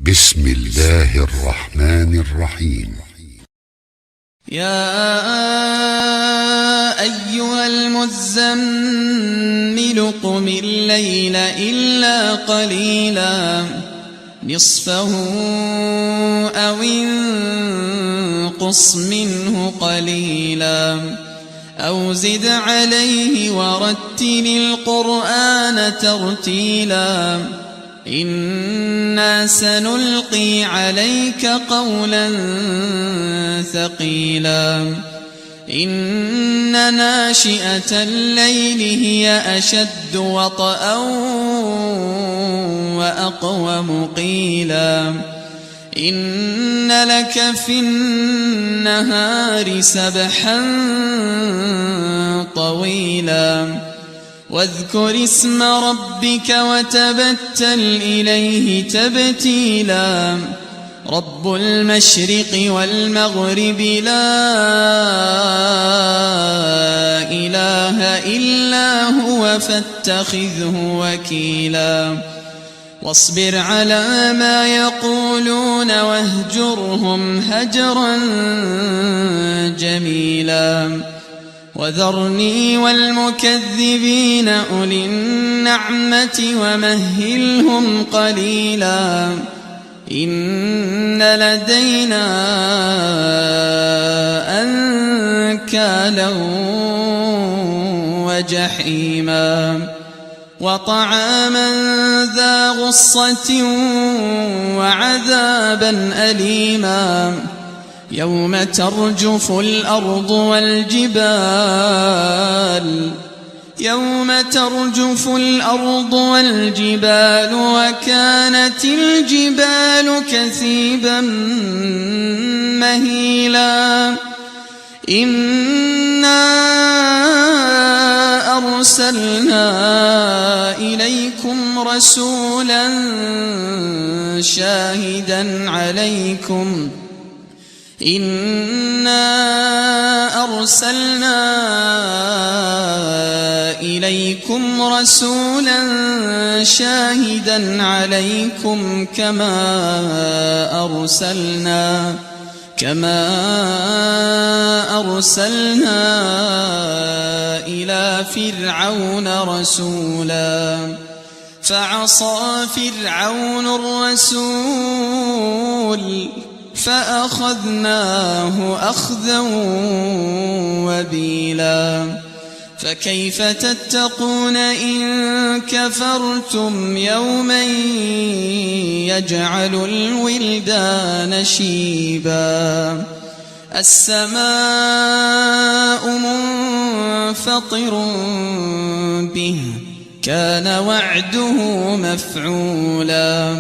بسم الله الرحمن الرحيم. يا أيها المزمل قم الليل إلا قليلا نصفه أو انقص منه قليلا أو زد عليه ورتل القرآن ترتيلا إنا سنلقي عليك قولا ثقيلا إن ناشئة الليل هي أشد وطئا وأقوم قيلا إن لك في النهار سبحا طويلا واذكر اسم ربك وتبتل إليه تبتيلا رب المشرق والمغرب لا إله إلا هو فاتخذه وكيلا واصبر على ما يقولون واهجرهم هجرا جميلا وذرني والمكذبين أولي النعمة ومهلهم قليلا إن لدينا أنكالا وجحيما وطعاما ذا غصة وعذابا أليما يوم ترجف الأرض والجبال وكانت الجبال كثيبا مهيلا إنا أرسلنا إليكم رسولا شاهدا عليكم كما أرسلنا إلى فرعون رسولا فعصى فرعون الرسول فأخذناه أخذا وبيلا فكيف تتقون إن كفرتم يوما يجعل الولدان شيبا السماء منفطر به كان وعده مفعولا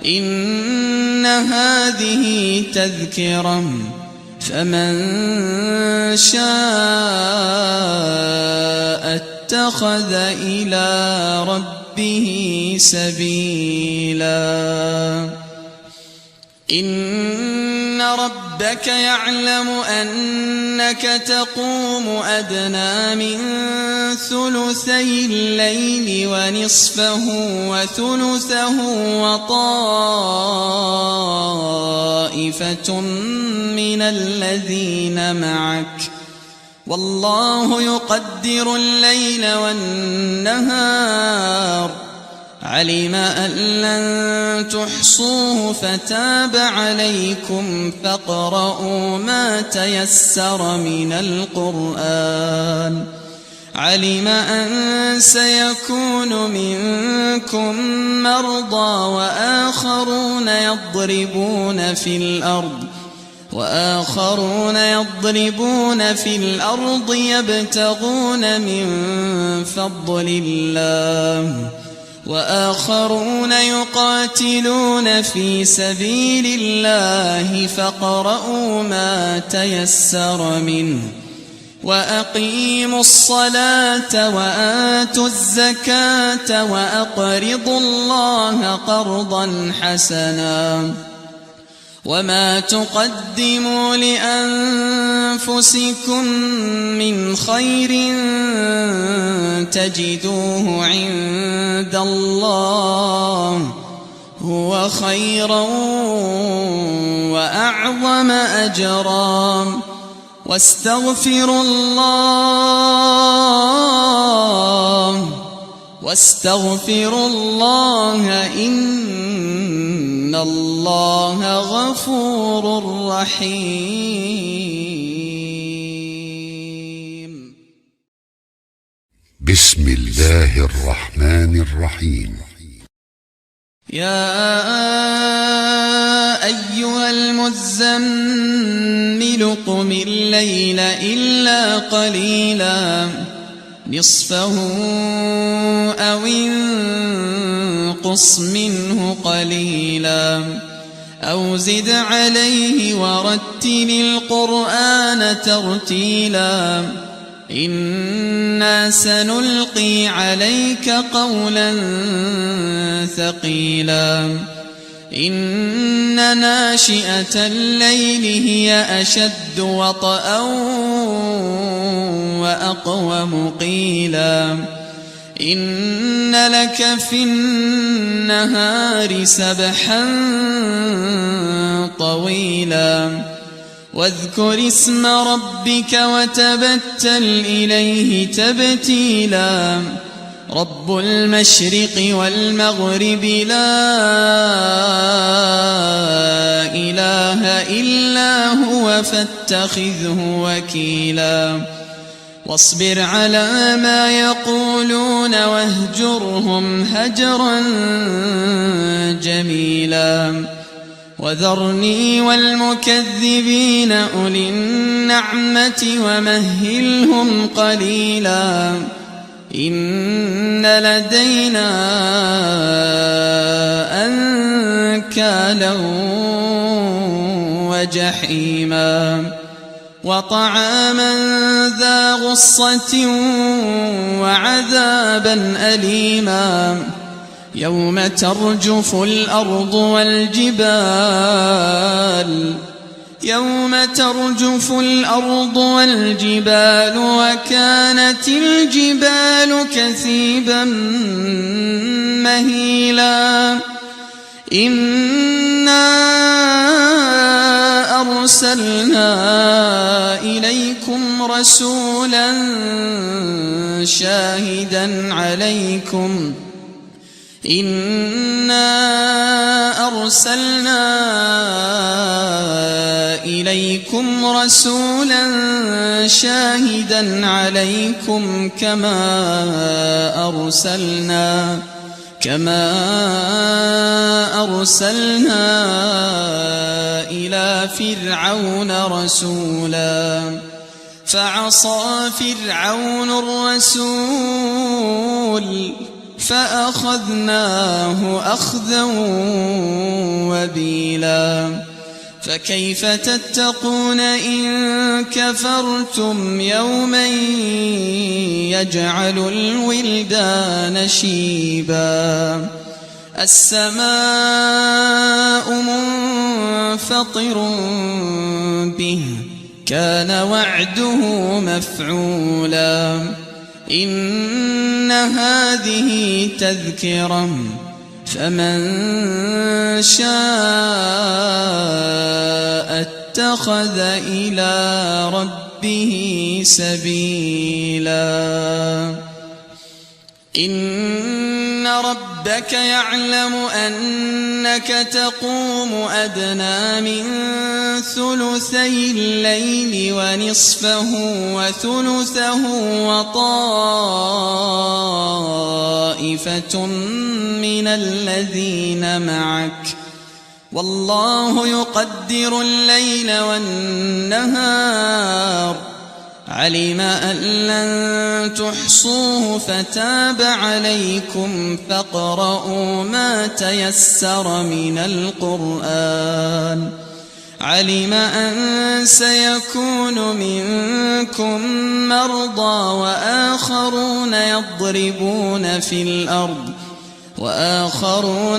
إن هذه تذكرة فمن شاء اتخذ إلى ربه سبيلا إن ربك يعلم أنك تقوم أدنى من ثلثي الليل ونصفه وثلثه وطائفة من الذين معك والله يقدر الليل والنهار علم أن لن تحصوه فتاب عليكم فاقرؤوا ما تيسر من القرآن علم أن سيكون منكم مرضى وآخرون يضربون في الأرض يبتغون من فضل الله وآخرون يقاتلون في سبيل الله فاقرؤوا ما تيسر منه وأقيموا الصلاة وآتوا الزكاة وأقرضوا الله قرضا حسنا وما تقدموا لأنفسكم من خير تجدوه عند الله هو خيرا وأعظم أجرا واستغفروا الله إن الله غفور رحيم. بسم الله الرحمن الرحيم. يا أيها المزمل قم الليل إلا قليلا نصفه أو انقص منه قليلا أو زد عليه ورتل القرآن ترتيلا إنا سنلقي عليك قولا ثقيلا إن ناشئة الليل هي أشد وطئا وأقوم قيلا إن لك في النهار سبحا طويلا واذكر اسم ربك وتبتل إليه تبتيلا رب المشرق والمغرب لا إله إلا هو فاتخذه وكيلا واصبر على ما يقولون واهجرهم هجرا جميلا وذرني والمكذبين أولي النعمة ومهلهم قليلا إن لدينا أنكالا وجحيما وطعاما ذا غصة وعذابا أليما يوم ترجف الأرض والجبال وكانت الجبال كثيبا مهيلا إنا أرسلنا إليكم رسولا شاهدا عليكم كما أرسلنا إلى فرعون رسولا فعصى فرعون الرسول فأخذناه أخذا وبيلا فكيف تتقون إن كفرتم يوما يجعل الولدان شيبا السماء منفطر به كان وعده مفعولا إن هذه تذكرة فمن شاء اتخذ إلى ربه سبيلا إن ربك يعلم أنك تقوم أدنى من ثلثي الليل ونصفه وثلثه وطائفة من الذين معك والله يقدر الليل والنهار علم أن لن تحصوه فتاب عليكم فاقرؤوا ما تيسر من القرآن علم أن سيكون منكم مرضى وآخرون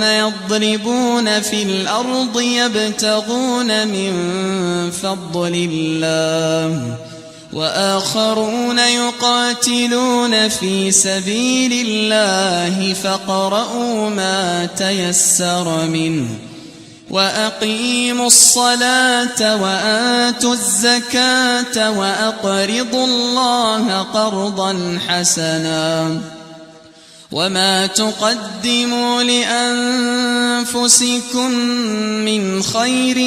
يضربون في الأرض يبتغون من فضل الله وآخرون يقاتلون في سبيل الله فاقرؤوا ما تيسر منه وأقيموا الصلاة وآتوا الزكاة وأقرضوا الله قرضا حسنا وما تقدموا لأنفسكم من خير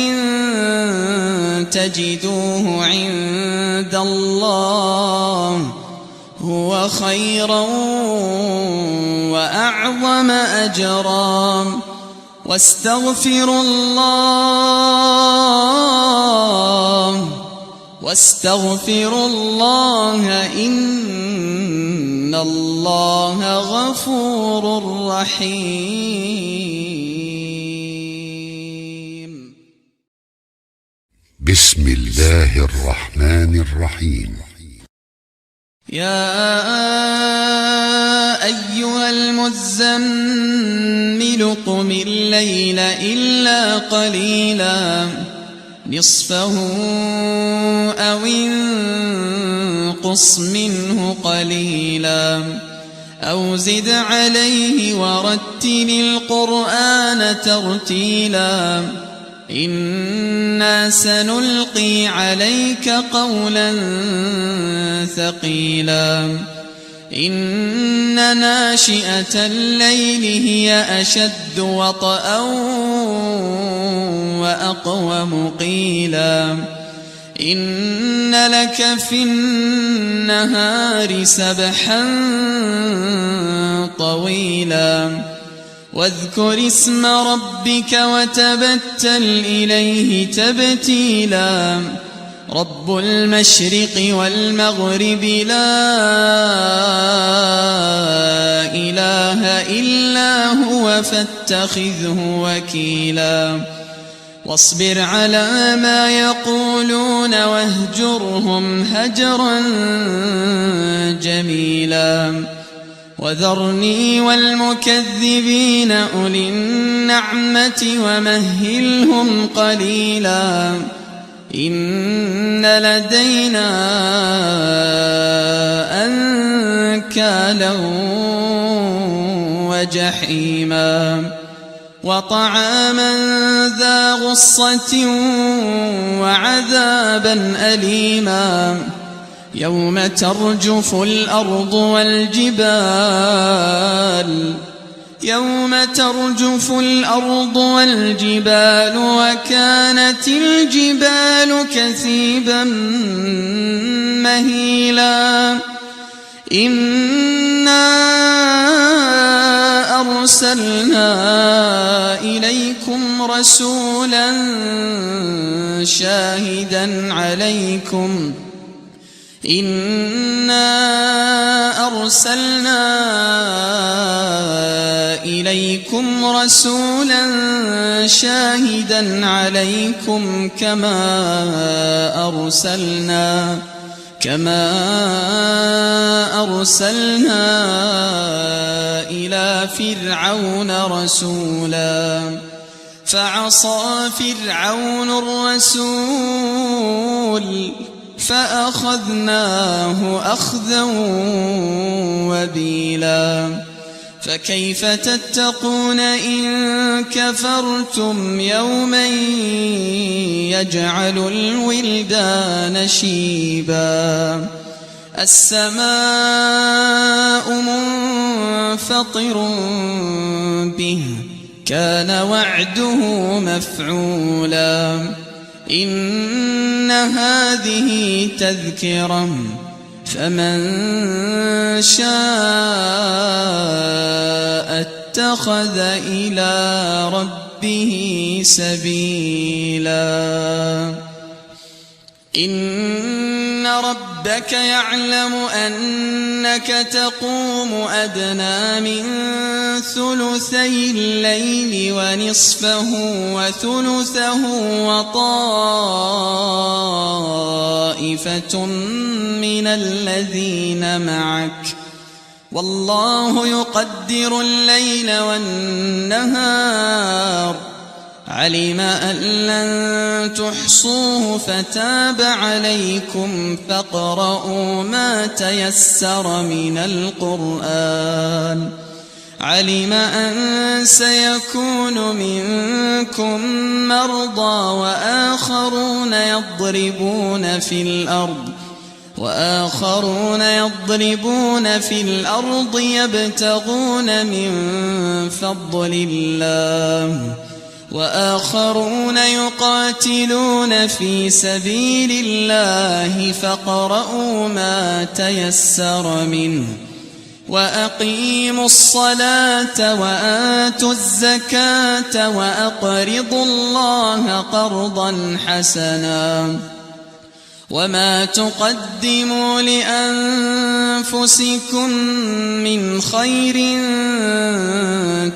تجدوه عند الله هو خيرا وأعظم أجرا واستغفروا الله إن الله غفور رحيم. بسم الله الرحمن الرحيم. يا أيها المزمل قم الليل إلا قليلا نصفه أو انقص منه قليلا أو زد عليه ورتل القرآن ترتيلا إنا سنلقي عليك قولا ثقيلا إن ناشئة الليل هي أشد وطئا وأقوم قيلا إن لك في النهار سبحا طويلا واذكر اسم ربك وتبتل إليه تبتيلا رب المشرق والمغرب لا إله إلا هو فاتخذه وكيلا واصبر على ما يقولون واهجرهم هجرا جميلا وذرني والمكذبين أولي النعمة ومهلهم قليلا إن لدينا أنكالا وجحيما وطعاما ذا غصة وعذابا أليما يوم ترجف الأرض والجبال وكانت الجبال كثيبا مهيلا إنا أرسلنا إليكم رسولا شاهدا عليكم كما أرسلنا إلى فرعون رسولا فعصى فرعون الرسول فأخذناه أخذا وبيلا فكيف تتقون إن كفرتم يوما يجعل الولدان شيبا السماء منفطر به كان وعده مفعولا إن هذه تذكرة فمن شاء اتخذ إلى ربه سبيلا إن ربك يعلم أنك تقوم أدنى من ثلثي الليل ونصفه وثلثه وطائفة من الذين معك والله يقدر الليل والنهار علم أن لن تحصوه فتاب عليكم فاقرؤوا ما تيسر من القرآن. علم أن سيكون منكم مرضى وآخرون يضربون في الأرض يبتغون من فضل الله وآخرون يقاتلون في سبيل الله فاقرؤوا ما تيسر منه وأقيموا الصلاة وآتوا الزكاة وأقرضوا الله قرضا حسنا وما تقدموا لأنفسكم من خير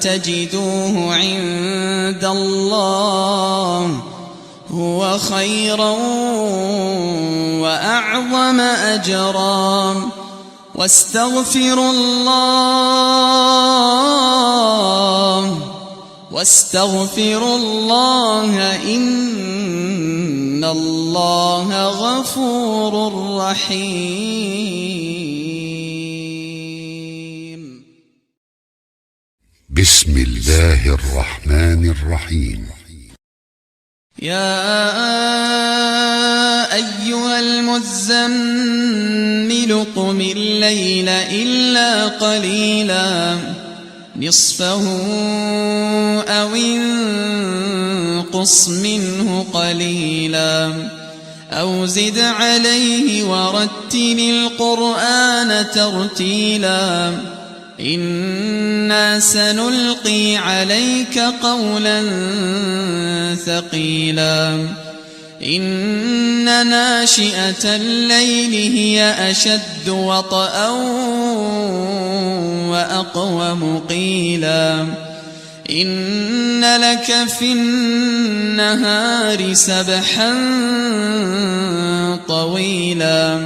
تجدوه عند الله هو خيرا وأعظم أجرا واستغفروا الله إن الله غفور رحيم. بسم الله الرحمن الرحيم. يا أيها المزمل قم الليل إلا قليلا نصفه أو انقص منه قليلا أو زد عليه ورتل القرآن ترتيلا إنا سنلقي عليك قولا ثقيلا إن ناشئة الليل هي أشد وطئا وأقوم قيلا إن لك في النهار سبحا طويلا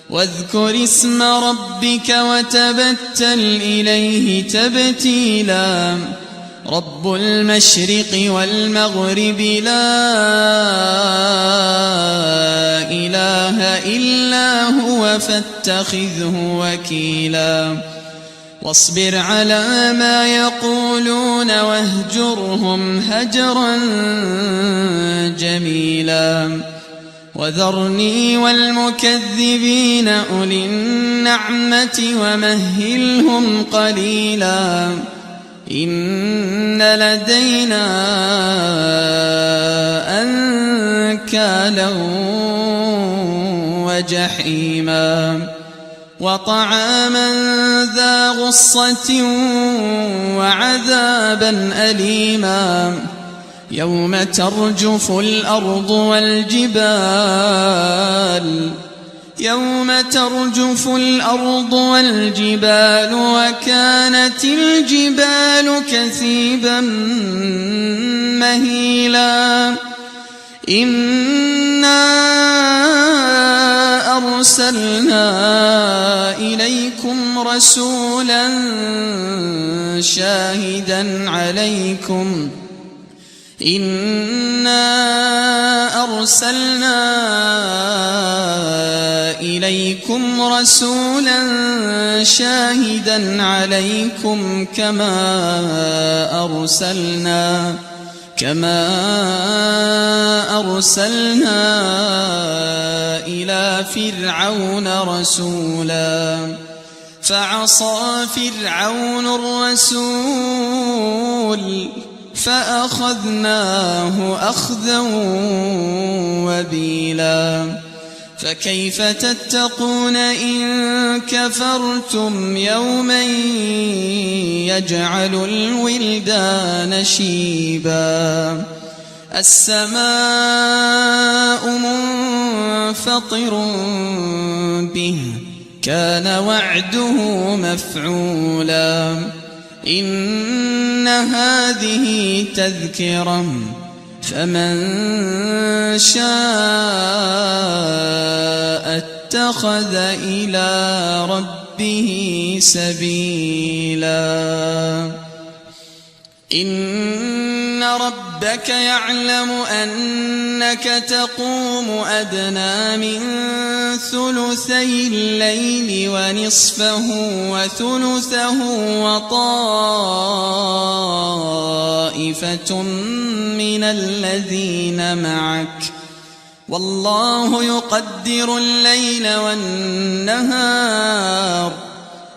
واذكر اسم ربك وتبتل إليه تبتيلا رب المشرق والمغرب لا إله إلا هو فاتخذه وكيلا واصبر على ما يقولون واهجرهم هجرا جميلا وذرني والمكذبين أولي النعمة ومهلهم قليلا إن لدينا أنكالا وجحيما وطعاما ذا غصة وعذابا أليما يوم ترجف الأرض والجبال وكانت الجبال كثيبا مهيلا إنا أرسلنا إليكم رسولا شاهدا عليكم كما أرسلنا إلى فرعون رسولا فعصى فرعون الرسول فأخذناه أخذا وبيلا فكيف تتقون إن كفرتم يوما يجعل الولدان شيبا السماء منفطر به كان وعده مفعولا إن هذه تذكرة فمن شاء اتخذ إلى ربه سبيلا إن ربك ربك يعلم أنك تقوم أدنى من ثلثي الليل ونصفه وثلثه وطائفة من الذين معك والله يقدر الليل والنهار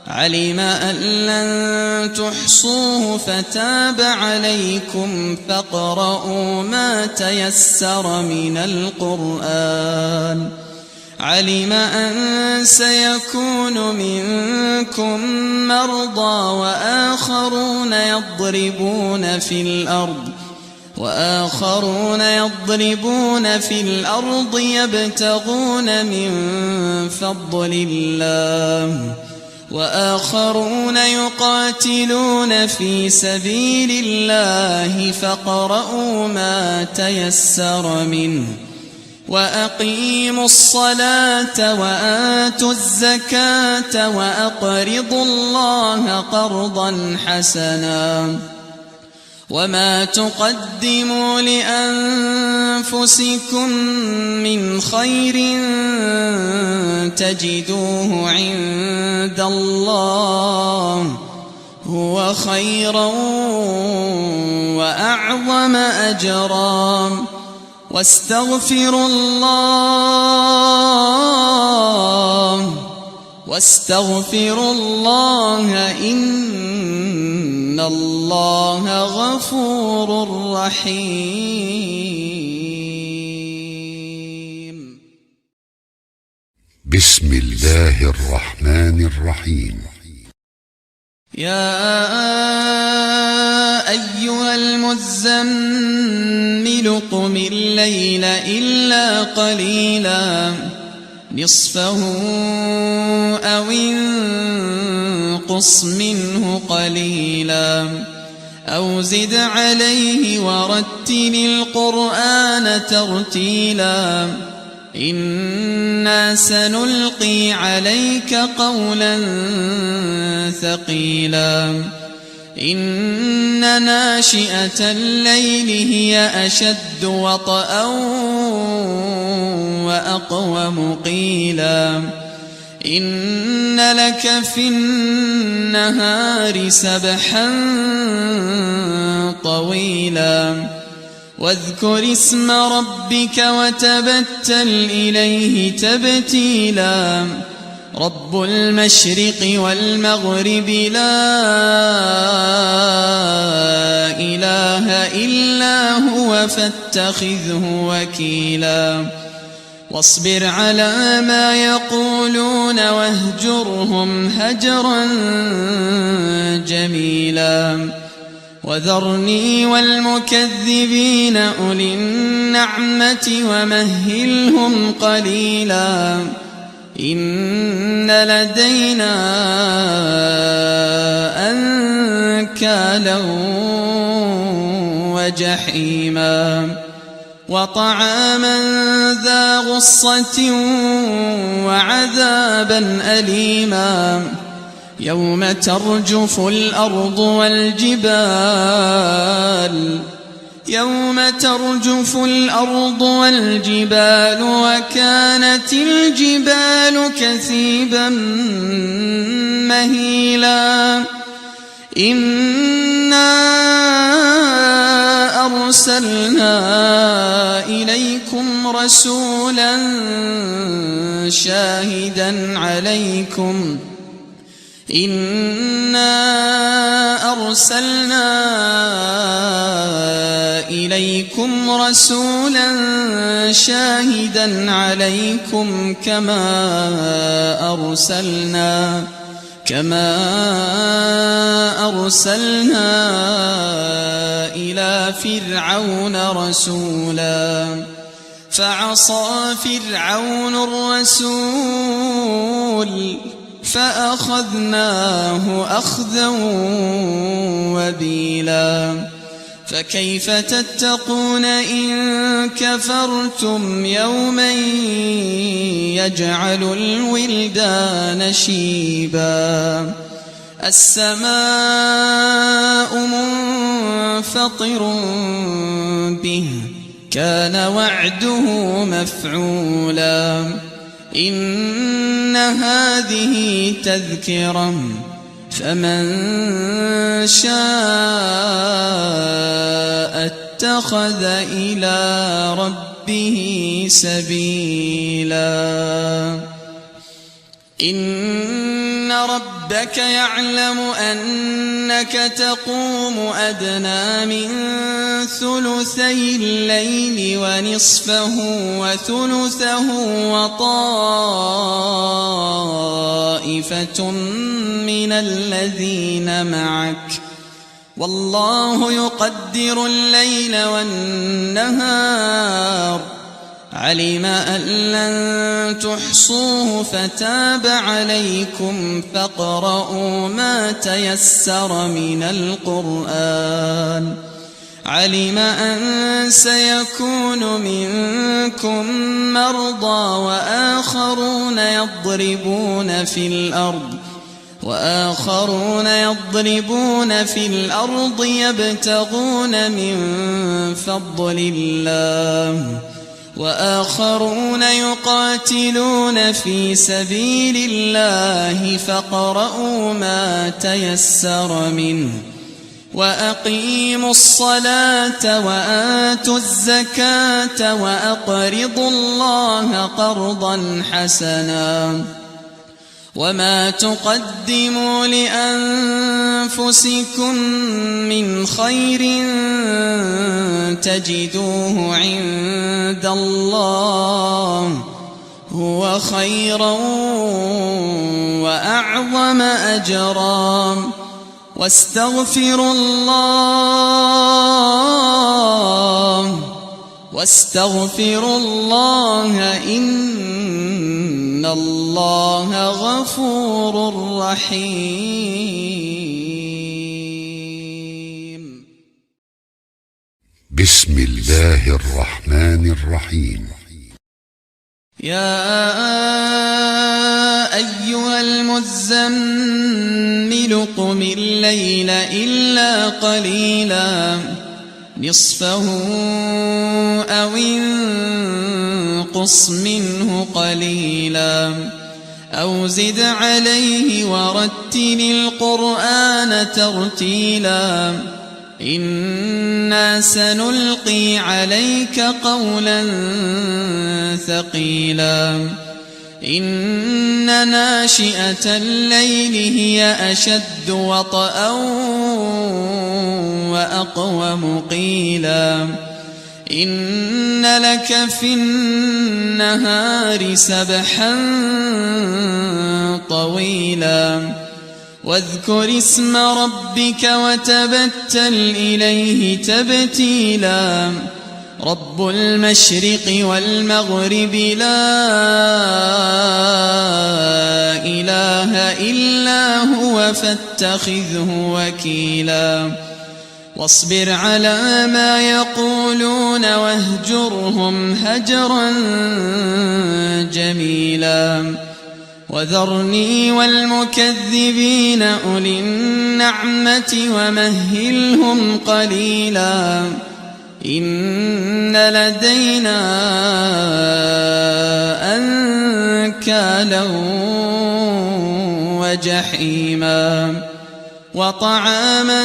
علم أن لن تحصوه فتاب عليكم فاقرؤوا ما تيسر من القرآن علم أن سيكون منكم مرضى وآخرون يضربون في الأرض يبتغون من فضل الله وآخرون يقاتلون في سبيل الله فاقرؤوا ما تيسر منه وأقيموا الصلاة وآتوا الزكاة وأقرضوا الله قرضا حسنا وما تقدموا لأنفسكم من خير تجدوه عند الله هو خيرا وأعظم أجرا واستغفروا الله إن الله غفور رحيم. بسم الله الرحمن الرحيم. يا أيها المزمل قم الليل إلا قليلا نصفه أو انقص منه قليلا أو زد عليه ورتل القرآن ترتيلا إنا سنلقي عليك قولا ثقيلا إن ناشئة الليل هي أشد وطئا وأقوم قيلا إن لك في النهار سبحا طويلا واذكر اسم ربك وتبتل إليه تبتيلا رب المشرق والمغرب لا إله إلا هو فاتخذه وكيلا واصبر على ما يقولون واهجرهم هجرا جميلا وذرني والمكذبين أولي النعمة ومهلهم قليلا إن لدينا أنكالا وجحيما وطعاما ذا غصة وعذابا أليما يوم ترجف الأرض والجبال وكانت الجبال كثيبا مهيلا إنا أرسلنا إليكم رسولا شاهدا عليكم كما أرسلنا إلى فرعون رسولا فعصى فرعون الرسول فأخذناه أخذا وبيلا فكيف تتقون إن كفرتم يوما يجعل الولدان شيبا السماء منفطر به كان وعده مفعولا إن هذه تذكرة فمن شاء اتخذ إلى ربه سبيلا إن ربك يعلم أنك تقوم أدنى من ثلثي الليل ونصفه وثلثه وطائفة من الذين معك والله يقدر الليل والنهار علم أن لن تحصوه فتاب عليكم فاقرؤوا ما تيسر من القرآن علم أن سيكون منكم مرضى وآخرون يضربون في الأرض يبتغون من فضل الله وآخرون يقاتلون في سبيل الله فاقرؤوا ما تيسر منه وأقيموا الصلاة وآتوا الزكاة وأقرضوا الله قرضا حسنا وما تقدموا لأنفسكم من خير تجدوه عند الله هو خيرا وأعظم أجرا واستغفروا الله إن الله غفور رحيم بسم الله الرحمن الرحيم يا أيها المزمل قم الليل إلا قليلا نصفه أو انقص منه قليلا أو زد عليه ورتل القرآن ترتيلا إنا سنلقي عليك قولا ثقيلا إن ناشئة الليل هي أشد وطئا وأقوم قيلا إن لك في النهار سبحا طويلا واذكر اسم ربك وتبتل إليه تبتيلا رب المشرق والمغرب لا إله إلا هو فاتخذه وكيلا واصبر على ما يقولون واهجرهم هجرا جميلا وذرني والمكذبين أولي النعمة ومهلهم قليلا إن لدينا أنكالا وجحيما وطعاما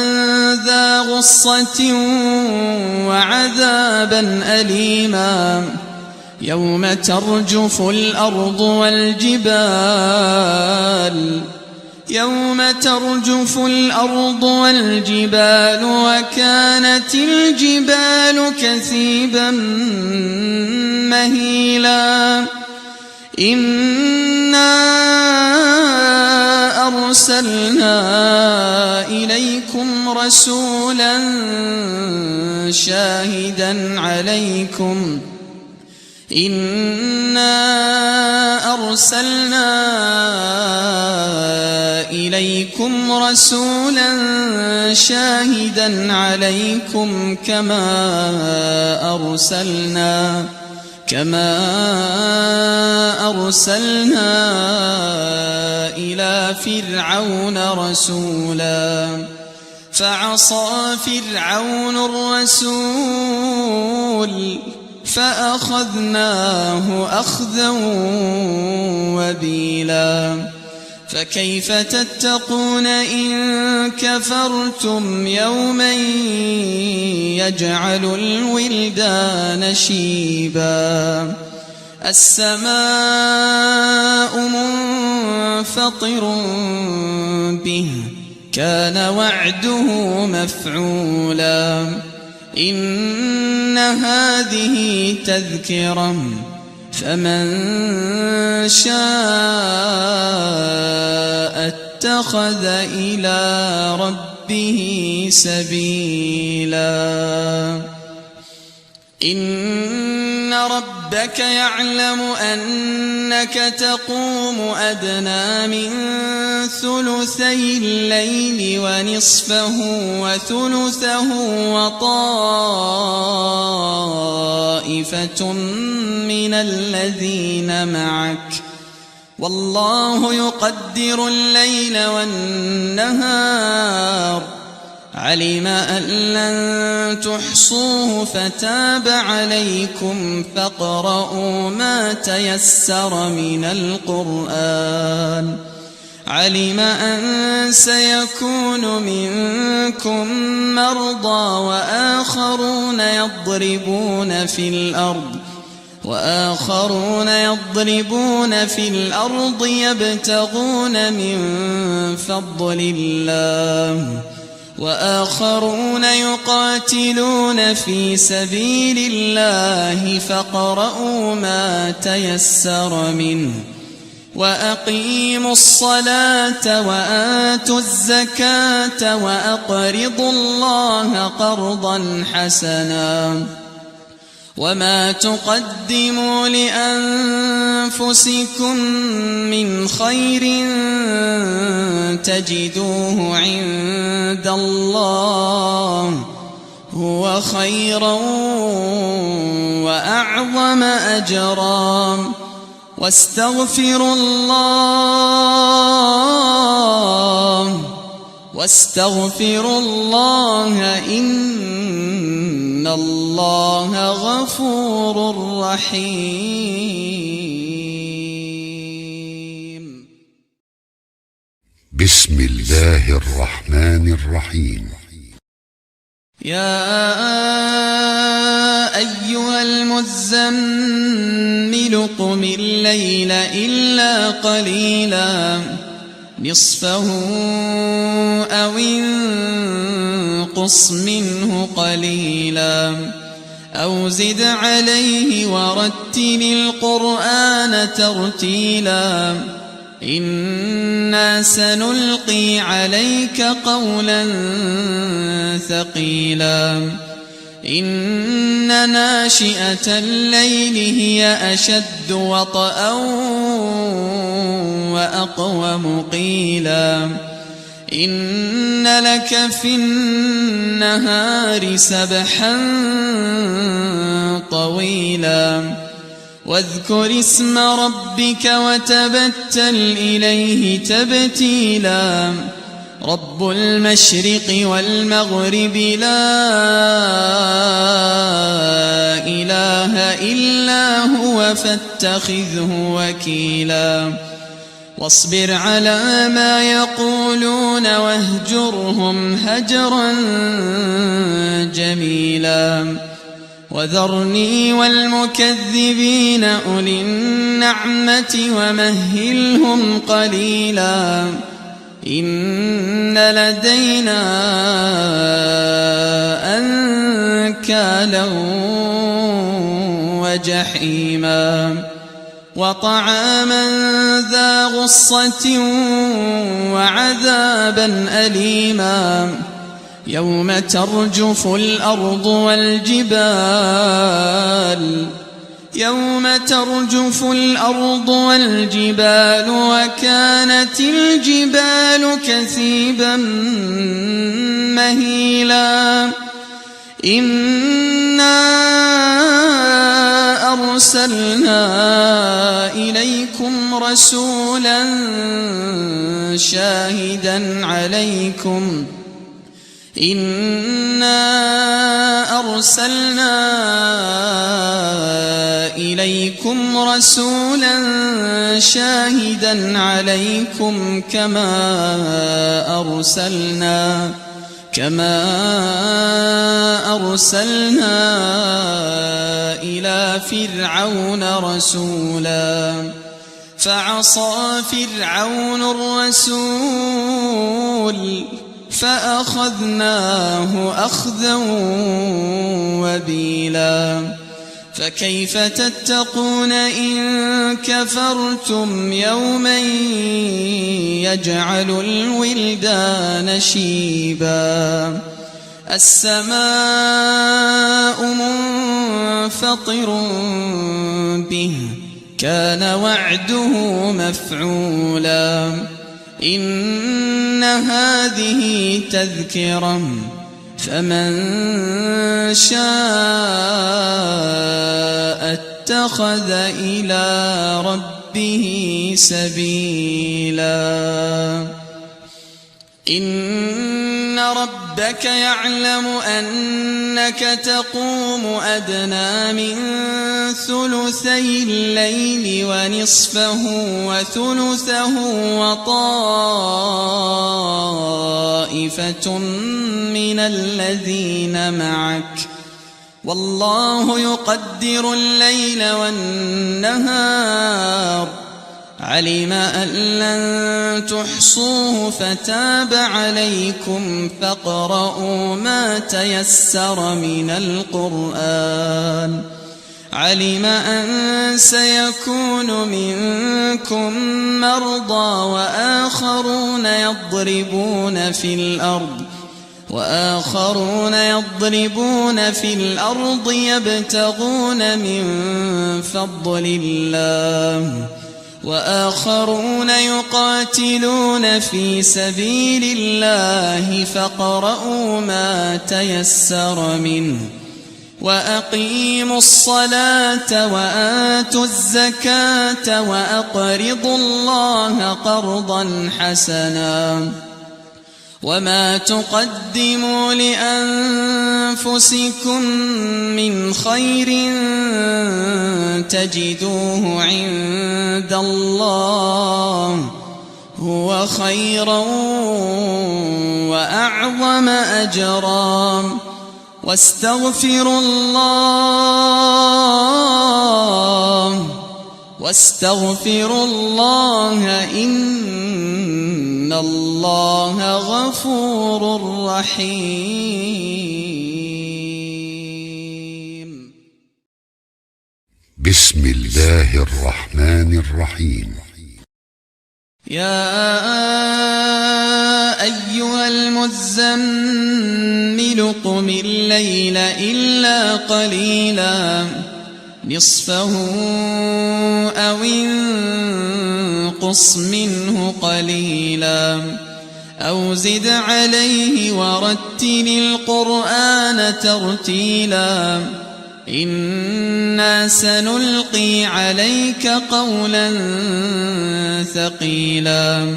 ذا غصة وعذابا أليما يوم ترجف الأرض والجبال وكانت الجبال كثيبا مهيلا إنا أرسلنا إليكم رسولا شاهدا عليكم كما أرسلنا إلى فرعون رسولا فعصى فرعون الرسول فأخذناه أخذا وبيلا فكيف تتقون إن كفرتم يوما يجعل الولدان شيبا السماء منفطر به كان وعده مفعولا إن هذه تذكرة فمن شاء اتخذ إلى ربه سبيلا إن ربك يعلم أنك تقوم أدنى من ثلثي الليل ونصفه وثلثه وطائفة من الذين معك والله يقدر الليل والنهار علم أن لن تحصوه فتاب عليكم فاقرؤوا ما تيسر من القرآن علم أن سيكون منكم مرضى وآخرون يضربون في الأرض يبتغون من فضل الله وآخرون يقاتلون في سبيل الله فاقرؤوا ما تيسر منه وأقيموا الصلاة وآتوا الزكاة وأقرضوا الله قرضا حسنا وما تقدموا لأنفسكم من خير تجدوه عند الله هو خيرا وأعظم أجرا واستغفروا الله إن الله غفور رحيم بسم الله الرحمن الرحيم يا أيها المزمل قم الليل إلا قليلا نصفه أو انقص منه قليلا أو زد عليه ورتل القرآن ترتيلا إنا سنلقي عليك قولا ثقيلا إن ناشئة الليل هي أشد وطئا وأقوم قيلا إن لك في النهار سبحا طويلا واذكر اسم ربك وتبتل إليه تبتيلا رب المشرق والمغرب لا إله إلا هو فاتخذه وكيلا واصبر على ما يقولون واهجرهم هجرا جميلا وذرني والمكذبين أولي النعمة ومهلهم قليلا إن لدينا أنكالا وجحيما وطعاما ذا غصة وعذابا أليما يوم ترجف الأرض والجبال وكانت الجبال كثيبا مهيلا إنا أرسلنا إليكم رسولا شاهدا عليكم كما أرسلنا إلى فرعون رسولا فعصى فرعون الرسول فأخذناه أخذا وبيلا فكيف تتقون إن كفرتم يوما يجعل الولدان شيبا السماء منفطر به كان وعده مفعولا إن هذه تذكرة فمن شاء اتخذ إلى ربه سبيلا إن ربك يعلم أنك تقوم أدنى من ثلثي الليل ونصفه وثلثه وطائفة من الذين معك والله يقدر الليل والنهار علم أن لن تحصوه فتاب عليكم فاقرؤوا ما تيسر من القرآن علم أن سيكون منكم مرضى وآخرون يضربون في الأرض يبتغون من فضل الله وآخرون يقاتلون في سبيل الله فاقرؤوا ما تيسر منه وأقيموا الصلاة وآتوا الزكاة وأقرضوا الله قرضا حسنا وما تقدموا لأنفسكم من خير تجدوه عند الله هو خيرا وأعظم أجرا واستغفروا الله إن الله غفور رحيم بسم الله الرحمن الرحيم يا أيها المزمل قم الليل إلا قليلا نصفه أو انقص منه قليلا أو زد عليه ورتل القرآن ترتيلا إنا سنلقي عليك قولا ثقيلا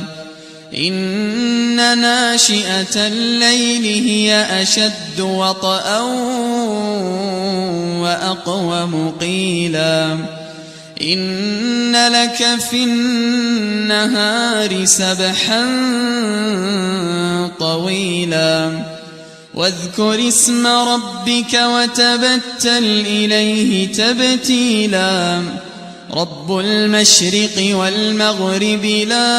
إن ناشئة الليل هي أشد وطئا وأقوم قيلا إن لك في النهار سبحا طويلا واذكر اسم ربك وتبتل إليه تبتيلا رب المشرق والمغرب لا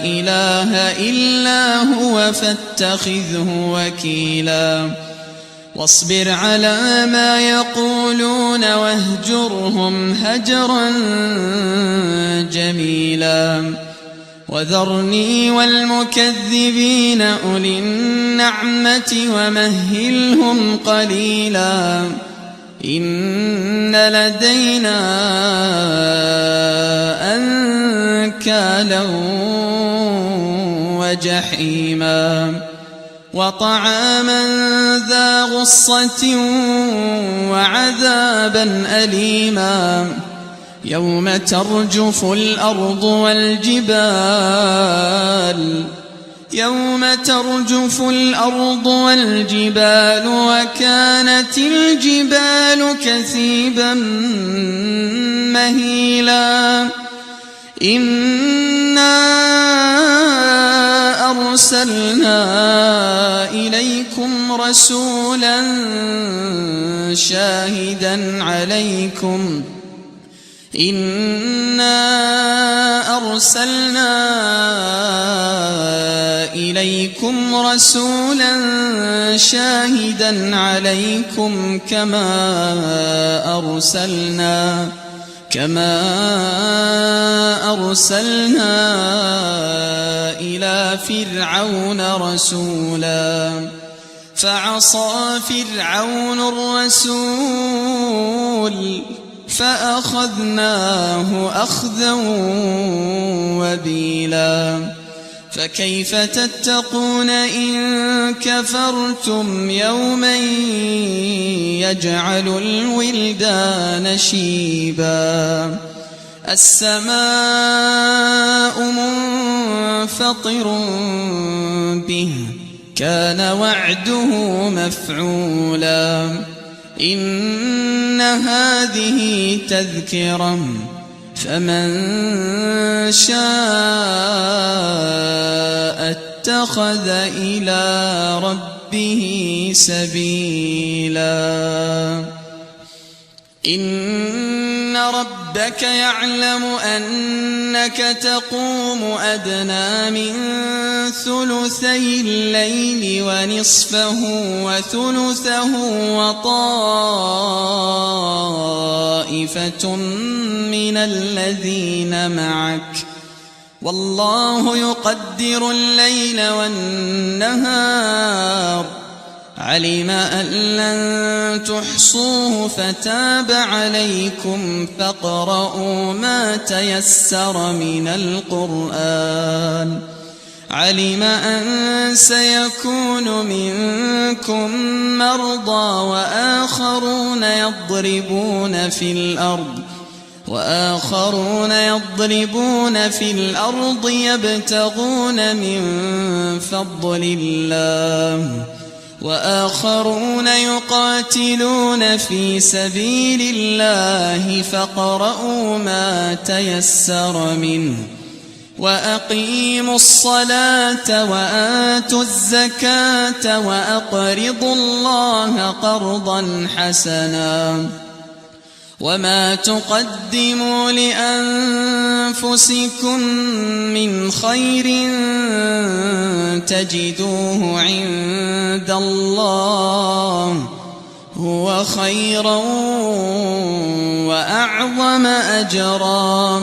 إله إلا هو فاتخذه وكيلا واصبر على ما يقولون واهجرهم هجرا جميلا وذرني والمكذبين أولي النعمة ومهلهم قليلا إن لدينا أنكالا وجحيما وطعاما ذا غصة وعذابا أليما يوم ترجف الأرض والجبال وكانت الجبال كثيبا مهيلا إنا أرسلنا إليكم رسولا شاهدا عليكم كما أرسلنا إلى فرعون رسولا فعصى فرعون الرسول فأخذناه أخذا وبيلا فكيف تتقون إن كفرتم يوما يجعل الولدان شيبا السماء منفطر به كان وعده مفعولا إن هذه تذكرة فمن شاء اتخذ إلى ربه سبيلا إن ربك يعلم أنك تقوم أدنى من ثلثي الليل ونصفه وثلثه وطائفة من الذين معك والله يقدر الليل والنهار علم أن لن تحصوه فتاب عليكم فاقرؤوا ما تيسر من القرآن علم أن سيكون منكم مرضى وآخرون يضربون في الأرض يبتغون من فضل الله وآخرون يقاتلون في سبيل الله فاقرؤوا ما تيسر منه وأقيموا الصلاة وآتوا الزكاة وأقرضوا الله قرضا حسنا وما تقدموا لأنفسكم من خير تجدوه عند الله هو خيرا وأعظم أجرا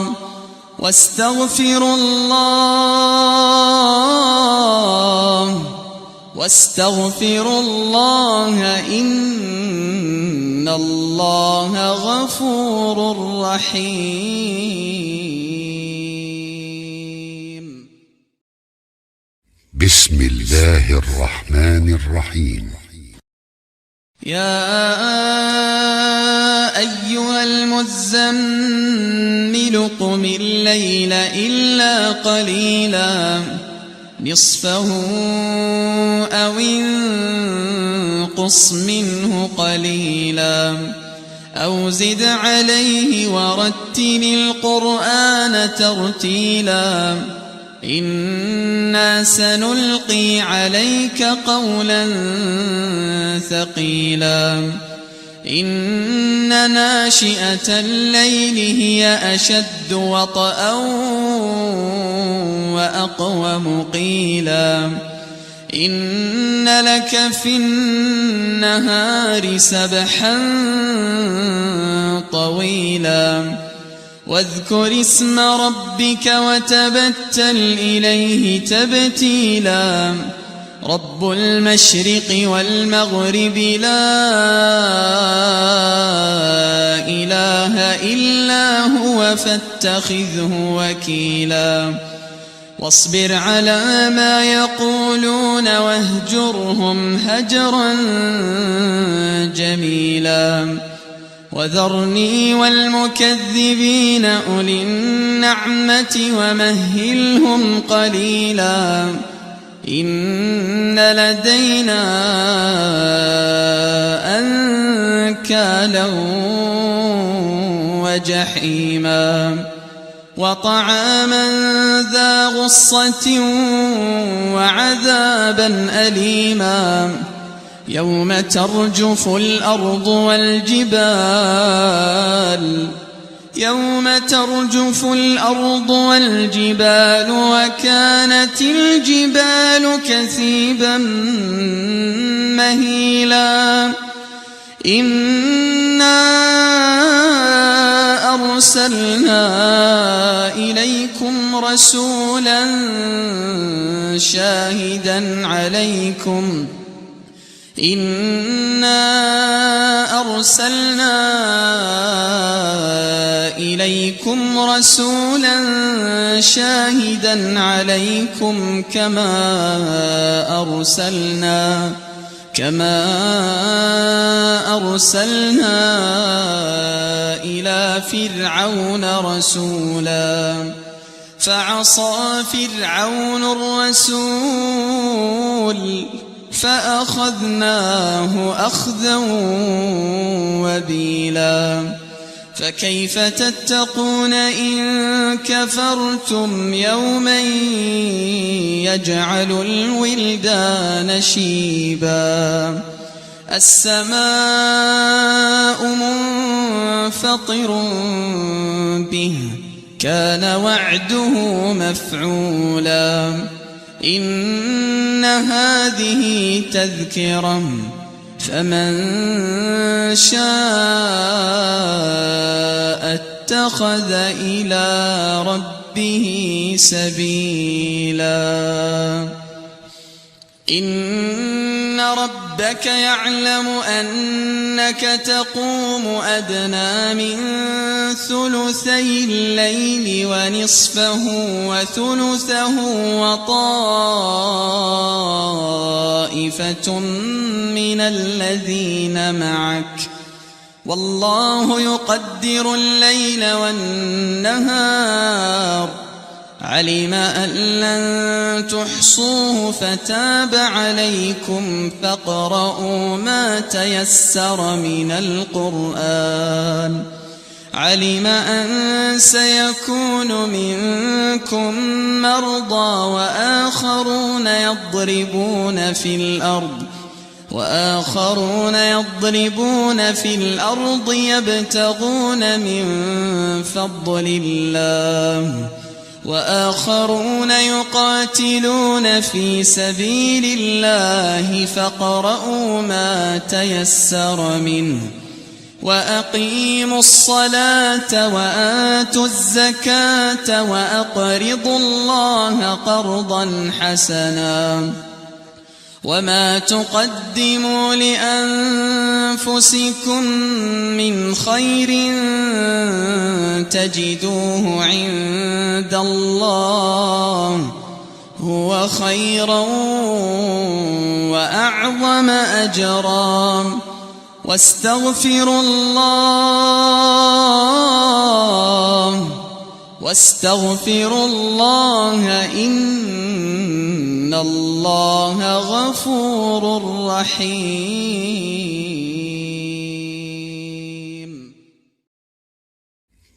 واستغفروا الله إن الله غفور رحيم بسم الله الرحمن الرحيم يا أيها المزمل قم الليل إلا قليلا نصفه أو انقص منه قليلا أو زد عليه ورتل القرآن ترتيلا إنا سنلقي عليك قولا ثقيلا إن ناشئة الليل هي أشد وطئا وأقوم قيلا إن لك في النهار سبحا طويلا واذكر اسم ربك وتبتل إليه تبتيلا رب المشرق والمغرب لا إله إلا هو فاتخذه وكيلا واصبر على ما يقولون واهجرهم هجرا جميلا وذرني والمكذبين أولي النعمة ومهلهم قليلا إن لدينا أنكالا وجحيما وطعاما ذا غصة وعذابا أليما يوم ترجف الأرض والجبال وكانت الجبال كثيبا مهيلا إنا أرسلنا إليكم رسولا شاهدا عليكم كما أرسلنا إلى فرعون رسولا فعصى فرعون الرسول فأخذناه أخذا وبيلا فكيف تتقون إن كفرتم يوما يجعل الولدان شيبا السماء منفطر به كان وعده مفعولا إن هذه تذكرة فمن شاء اتخذ إلى ربه سبيلا إن ربك يعلم أنك تقوم أدنى من ثلثي الليل ونصفه وثلثه وطائفة من الذين معك والله يقدر الليل والنهار علم أن لن تحصوه فتاب عليكم فاقرؤوا ما تيسر من القرآن علم أن سيكون منكم مرضى وآخرون يضربون في الأرض يبتغون من فضل الله وآخرون يقاتلون في سبيل الله فاقرؤوا ما تيسر منه وأقيموا الصلاة وآتوا الزكاة وأقرضوا الله قرضا حسنا وما تقدموا لأنفسكم من خير تجدوه عند الله هو خيرا وأعظم أجرا واستغفروا الله إن الله غفور رحيم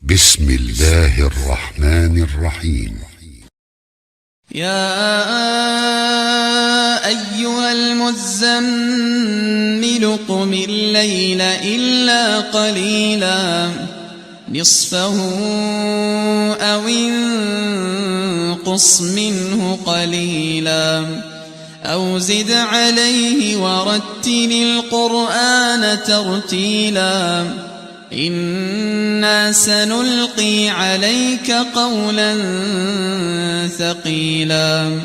بسم الله الرحمن الرحيم يا أيها المزمل قم الليل إلا قليلا نصفه أو انقص منه قليلا أو زد عليه ورتل القرآن ترتيلا إنا سنلقي عليك قولا ثقيلا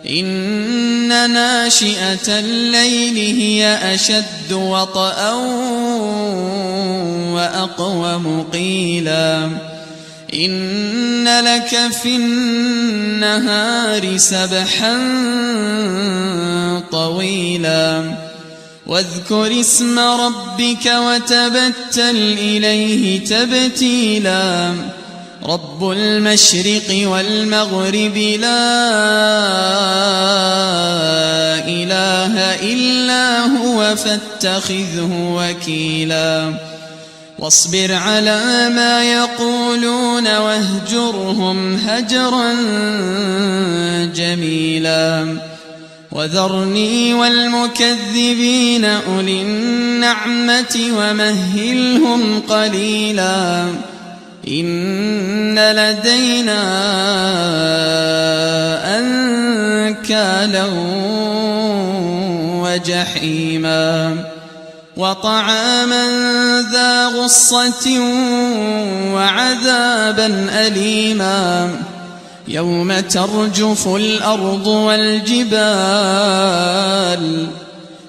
إن ناشئة الليل هي أشد وطئا وأقوم قيلا إن لك في النهار سبحا طويلا واذكر اسم ربك وتبتل إليه تبتيلا رب المشرق والمغرب لا إله إلا هو فاتخذه وكيلا واصبر على ما يقولون واهجرهم هجرا جميلا وذرني والمكذبين أولي النعمة ومهلهم قليلا إن لدينا أنكالا وجحيما وطعاما ذا غصة وعذابا أليما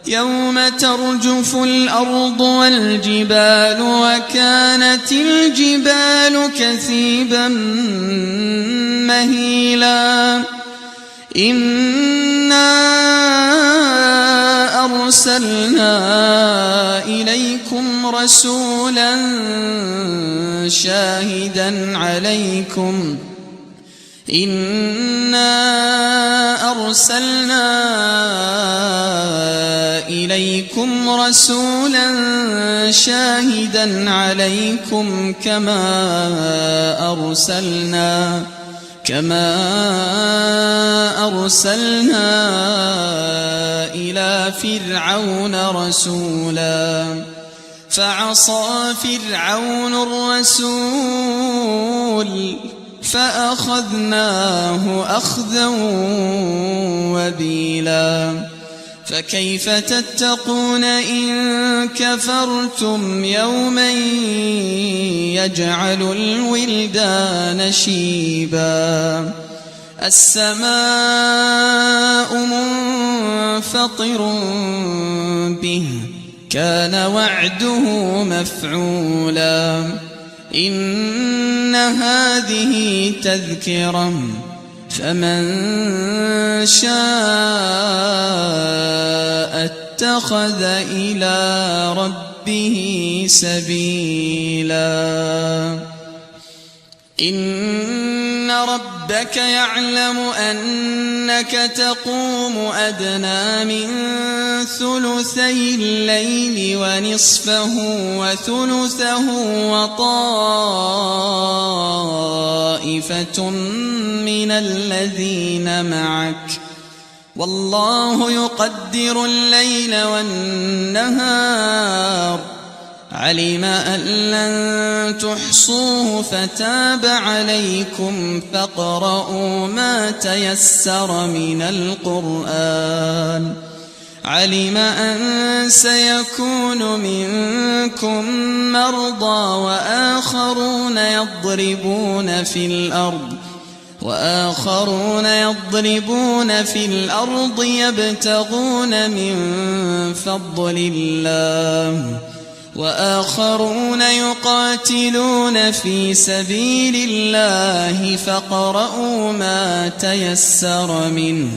يوم ترجف الأرض والجبال وكانت الجبال كثيبا مهيلا إنا أرسلنا إليكم رسولا شاهدا عليكم كما أرسلنا إلى فرعون رسولا فعصى فرعون الرسول فأخذناه أخذا وبيلا فكيف تتقون إن كفرتم يوما يجعل الولدان شيبا السماء منفطر به كان وعده مفعولا إن هذه تذكرة فمن شاء اتخذ إلى ربه سبيلا إن ربك يعلم أنك تقوم أدنى من ثلثي الليل ونصفه وثلثه وطائفة من الذين معك والله يقدر الليل والنهار علم أن لن تحصوه فتاب عليكم فاقرؤوا ما تيسر من القرآن علم أن سيكون منكم مرضى وآخرون يضربون في الأرض يبتغون من فضل الله وآخرون يقاتلون في سبيل الله فاقرؤوا ما تيسر منه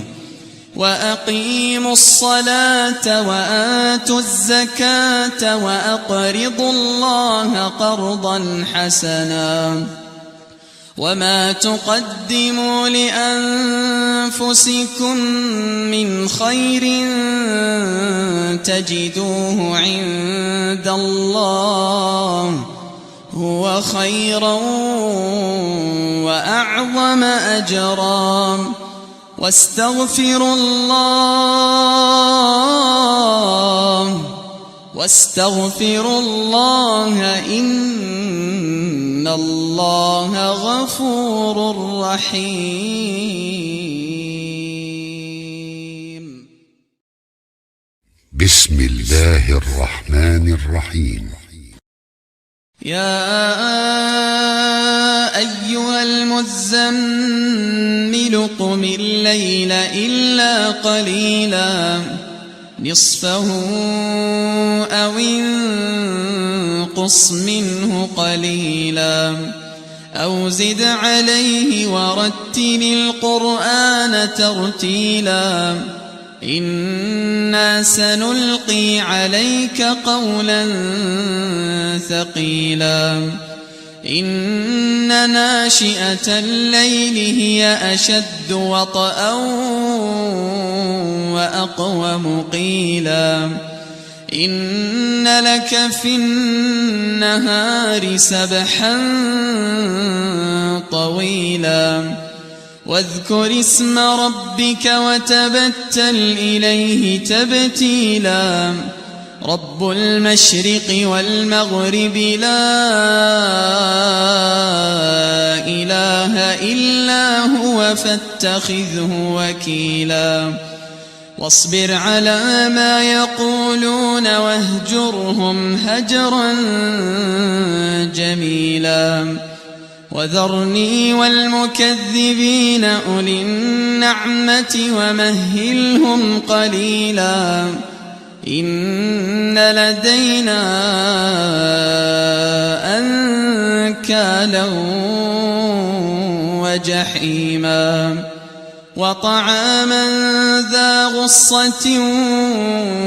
وأقيموا الصلاة وآتوا الزكاة وأقرضوا الله قرضا حسنا وما تقدموا لأنفسكم من خير تجدوه عند الله هو خيرا وأعظم أجرا واستغفروا الله إن الله غفور رحيم بسم الله الرحمن الرحيم يا أيها المزمل قم الليل إلا قليلا نصفه أو انقص منه قليلا أو زد عليه ورتل القرآن ترتيلا إنا سنلقي عليك قولا ثقيلا إن ناشئة الليل هي أشد وطئا وأقوم قيلا إن لك في النهار سبحا طويلا واذكر اسم ربك وتبتل إليه تبتيلا رب المشرق والمغرب لا إله إلا هو فاتخذه وكيلا واصبر على ما يقولون واهجرهم هجرا جميلا وذرني والمكذبين أولي النعمة ومهلهم قليلا إن لدينا أنكالا وجحيما وطعاما ذا غصة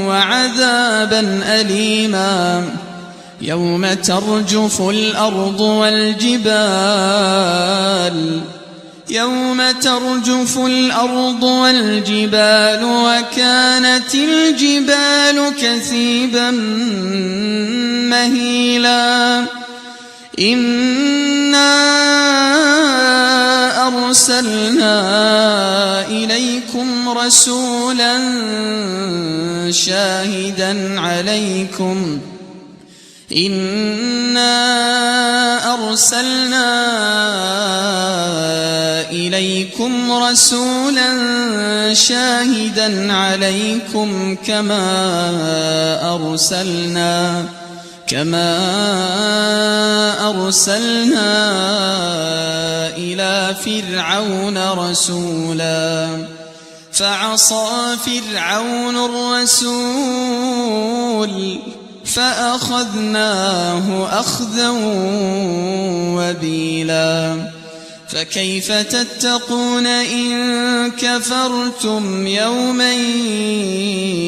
وعذابا أليما يوم ترجف الأرض والجبال وكانت الجبال كثيبا مهيلا إنا أرسلنا إليكم رسولا شاهدا عليكم كما أرسلنا إلى فرعون رسولا فعصى فرعون الرسول فأخذناه أخذا وبيلا فكيف تتقون إن كفرتم يوما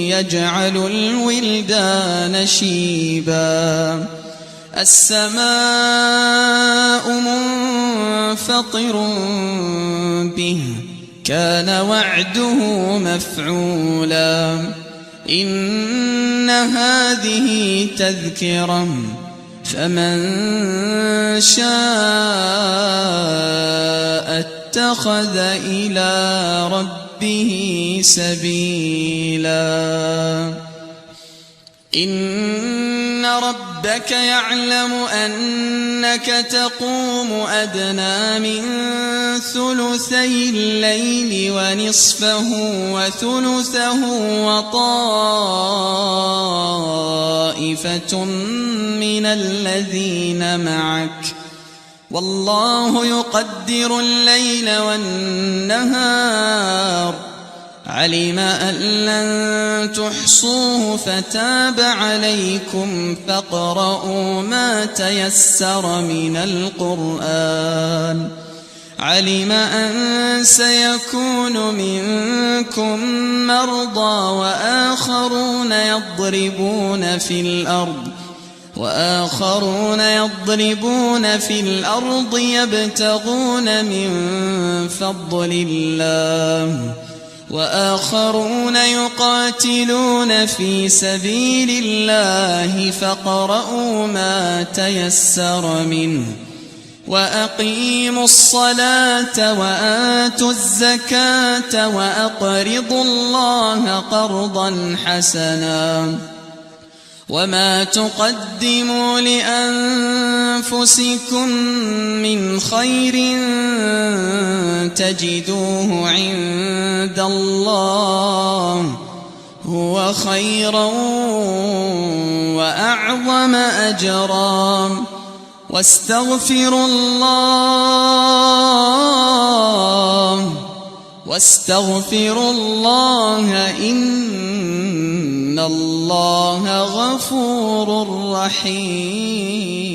يجعل الولدان شيبا السماء منفطر به كان وعده مفعولا إن هذه تذكرة فمن شاء اتخذ إلى ربه سبيلا إن ربك يعلم أنك تقوم أدنى من ثلثي الليل ونصفه وثلثه وطائفة من الذين معك والله يقدر الليل والنهار علم أن لن تحصوه فتاب عليكم فاقرؤوا ما تيسر من القرآن علم أن سيكون منكم مرضى وآخرون يضربون في الأرض يبتغون من فضل الله وآخرون يقاتلون في سبيل الله فاقرؤوا ما تيسر منه وأقيموا الصلاة وآتوا الزكاة وأقرضوا الله قرضا حسنا وما تقدموا لأنفسكم من خير تجدوه عند الله هو خيرا وأعظم أجرا واستغفروا الله إن الله غفور رحيم